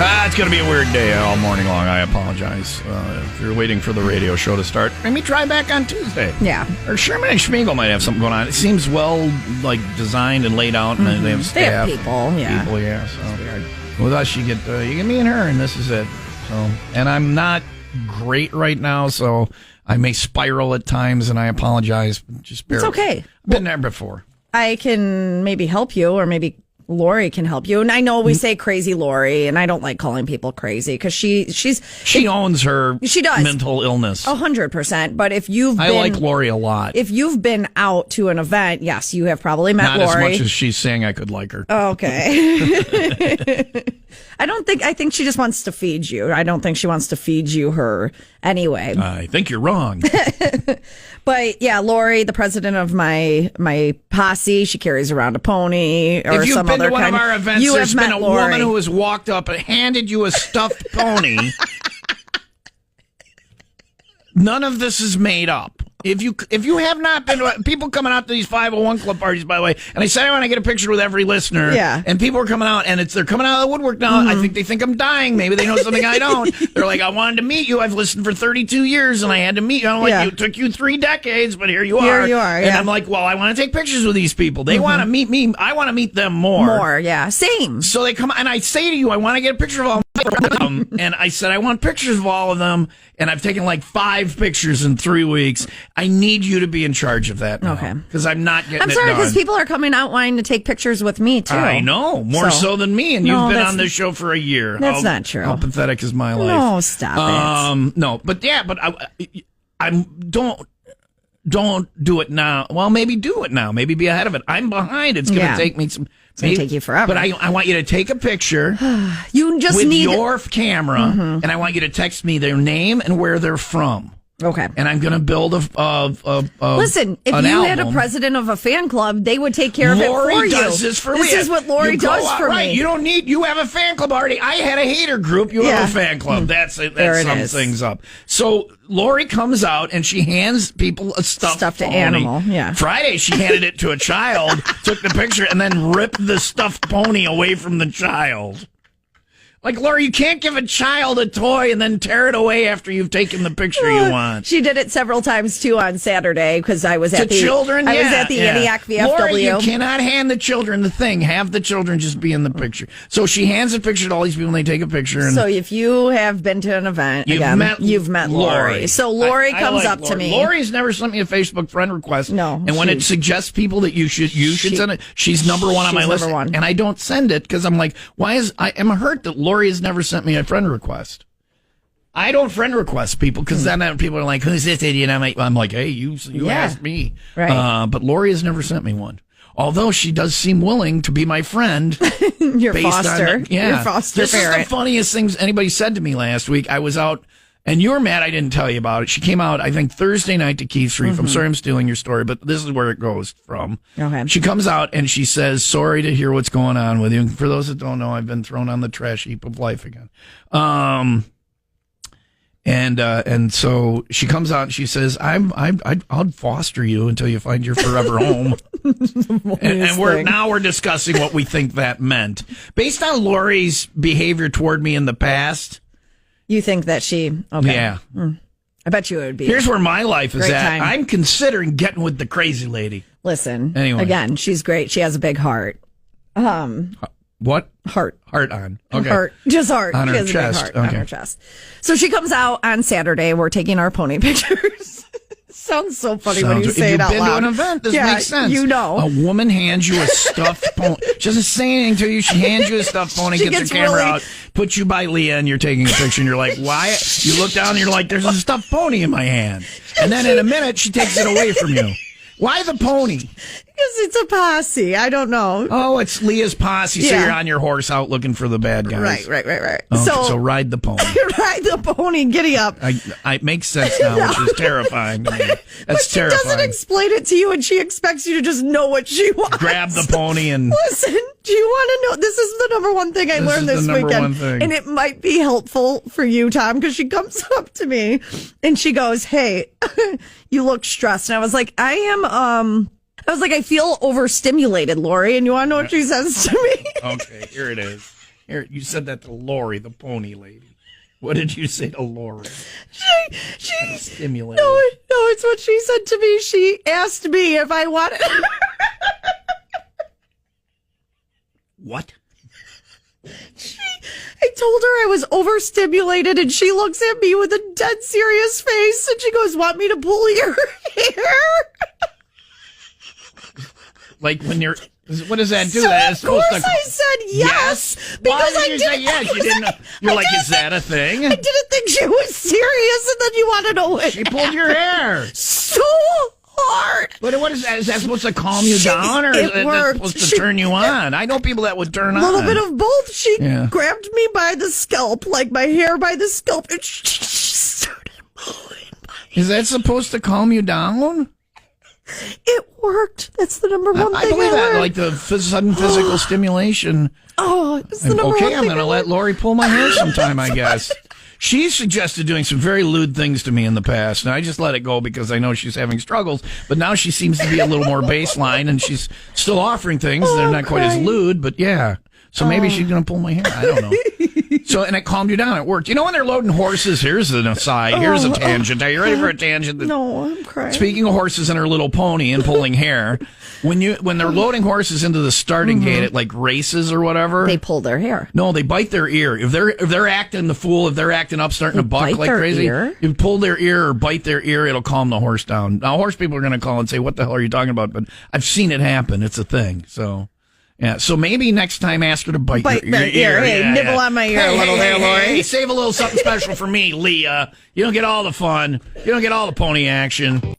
It's going to be a weird day all morning long. I apologize. If you're waiting for the radio show to start, maybe try back on Tuesday. Yeah. Or Sherman and Schmiegel might have something going on. It seems well designed and laid out, and they have staff. They have people, yeah. People, yeah. So with us, you get me and her, and this is it. So, and I'm not great right now, so I may spiral at times, and I apologize. Just bear. It's okay. I've been there before. I can maybe help you, or maybe Lori can help you. And I know we say crazy Lori, and I don't like calling people crazy because she owns her mental illness 100%. But if I like Lori a lot. If you've been out to an event, yes, you have probably met Lori. Not as much as she's saying I could like her. Okay. I think she just wants to feed you. I don't think she wants to feed you her anyway. I think you're wrong. But yeah, Lori, the president of my posse, she carries around a pony or some other kind. If you've been to one of our events, there's been a woman who has walked up and handed you a stuffed pony. None of this is made up. If you have not been to people coming out to these 501 club parties, by the way, and I said I want to get a picture with every listener. Yeah. And people are coming out, and they're coming out of the woodwork now. I think they think I'm dying. Maybe they know something I don't. They're like, I wanted to meet you. I've listened for 32 years, and I had to meet you. I'm like, it took you 3 decades, but here you are. Here you are. And I'm like, well, I want to take pictures with these people. They want to meet me. I want to meet them more. More, yeah. Same. So they come, and I say to you, I want to get a picture of all of them. And I said, I want pictures of all of them. And I've taken like 5 pictures in 3 weeks. I need you to be in charge of that now. Okay. Because I'm not getting it done. I'm sorry, because people are coming out wanting to take pictures with me, too. I know. More so than me. And you've been on this show for a year. That's not true. How pathetic is my life? No, stop it. No, but yeah, but don't do it now. Well, maybe do it now. Maybe be ahead of it. I'm behind. It's going to take me some. It's going to take you forever. But I want you to take a picture you just with your camera, and I want you to text me their name and where they're from. Okay. And I'm going to build a listen, if you album. had a president of a fan club, they would take care of Lori it for you. Does this for me. This is what Lori does for me. You have a fan club already. I had a hater group. You have a fan club. That sums things up. So Lori comes out and she hands people a stuffed pony. Animal. Yeah. Friday she handed it to a child, took the picture, and then ripped the stuffed pony away from the child. Like, Lori, you can't give a child a toy and then tear it away after you've taken the picture you want. She did it several times, too, on Saturday, because I was at the children. I was at the Antioch VFW. Lori, you cannot hand the children the thing. Have the children just be in the picture. So she hands a picture to all these people, and they take a picture. And so if you have been to an event, you've met Lori. So Lori comes up to me. Lori's never sent me a Facebook friend request. No. And when it suggests people that you should send it, she's number one on my list. And I don't send it because I'm like, I am hurt that Lori has never sent me a friend request. I don't friend request people because then people are like, "Who's this idiot?" I'm like, "Hey, you asked me." Right. But Lori has never sent me one. Although she does seem willing to be my friend. Your foster. Your foster this parent. is the funniest things anybody said to me last week. I was out, and you were mad I didn't tell you about it. She came out, I think, Thursday night to Keith's Reef. I'm sorry I'm stealing your story, but this is where it goes from. Okay. She comes out, and she says, sorry to hear what's going on with you. For those that don't know, I've been thrown on the trash heap of life again. And so she comes out and she says, I'll foster you until you find your forever home. and we're discussing what we think that meant. Based on Lori's behavior toward me in the past. You think that okay. Yeah. I bet you it would be. Here's where my life is at. Time. I'm considering getting with the crazy lady. Listen. Anyway. Again, she's great. She has a big heart. What? Heart. Heart on. Okay. Heart. Just heart. On she her has chest. A big heart on her chest. So she comes out on Saturday. We're taking our pony pictures. Sounds so funny when you say it out loud. You've been to an event. This makes sense. You know. A woman hands you a stuffed pony. She doesn't say anything to you. She hands you a stuffed pony, gets her camera out, puts you by Leah, and you're taking a picture, and you're like, why? You look down, and you're like, there's a stuffed pony in my hand. And then in a minute, she takes it away from you. Why the pony? Because it's a posse. I don't know. Oh, it's Leah's posse. So you're on your horse out looking for the bad guys. Right. Okay, so ride the pony. Ride the pony. Giddy up. It makes sense now, which is terrifying to me. That's but she terrifying. doesn't explain it to you, and she expects you to just know what she wants. Grab the pony and... Listen, do you want to know? This is the number one thing I learned this weekend. And it might be helpful for you, Tom, because she comes up to me, and she goes, hey, you look stressed. And I was like, I feel overstimulated, Lori, and you want to know what she says to me? Okay, here it is. Here, you said that to Lori, the pony lady. What did you say to Lori? She stimulated. No, it's what she said to me. She asked me if I wanted. What? I told her I was overstimulated, and she looks at me with a dead serious face, and she goes, "Want me to pull your hair?" Like when you're, what does that do? So That of course I said yes. Why did you say yes? You didn't know. You're like, is that a thing? I didn't think she was serious, and then you want to know it. She pulled your hair. So hard. But what is that? Is that supposed to calm you down, or is that supposed to turn you on? I know people that would turn on. A little bit of both. She grabbed me by the scalp, like my hair by the scalp, and she started pulling my hair. Is that supposed to calm you down? It worked. That's the number one thing I believe that, learned. like the sudden physical stimulation. Oh, it's the number one thing. Okay, I'm going to let Lori pull my hair sometime, I guess. She suggested doing some very lewd things to me in the past, and I just let it go because I know she's having struggles. But now she seems to be a little more baseline, and she's still offering things. They're not quite as lewd, but yeah. So maybe she's going to pull my hair. I don't know. So, and it calmed you down. It worked. You know when they're loading horses? Here's an aside. Here's a tangent. Are you ready for a tangent? No, I'm crying. Speaking of horses and her little pony and pulling hair, when they're loading horses into the starting gate at like races or whatever, they pull their hair. No, they bite their ear. If they're acting the fool, if they're acting up, starting to buck like crazy, you pull their ear or bite their ear, it'll calm the horse down. Now, horse people are going to call and say, "What the hell are you talking about?" But I've seen it happen. It's a thing. So. Yeah, so maybe next time ask her to bite your ear. Hey, nibble on my ear a little there, Lori. Hey, save a little something special for me, Leah. You don't get all the fun. You don't get all the pony action.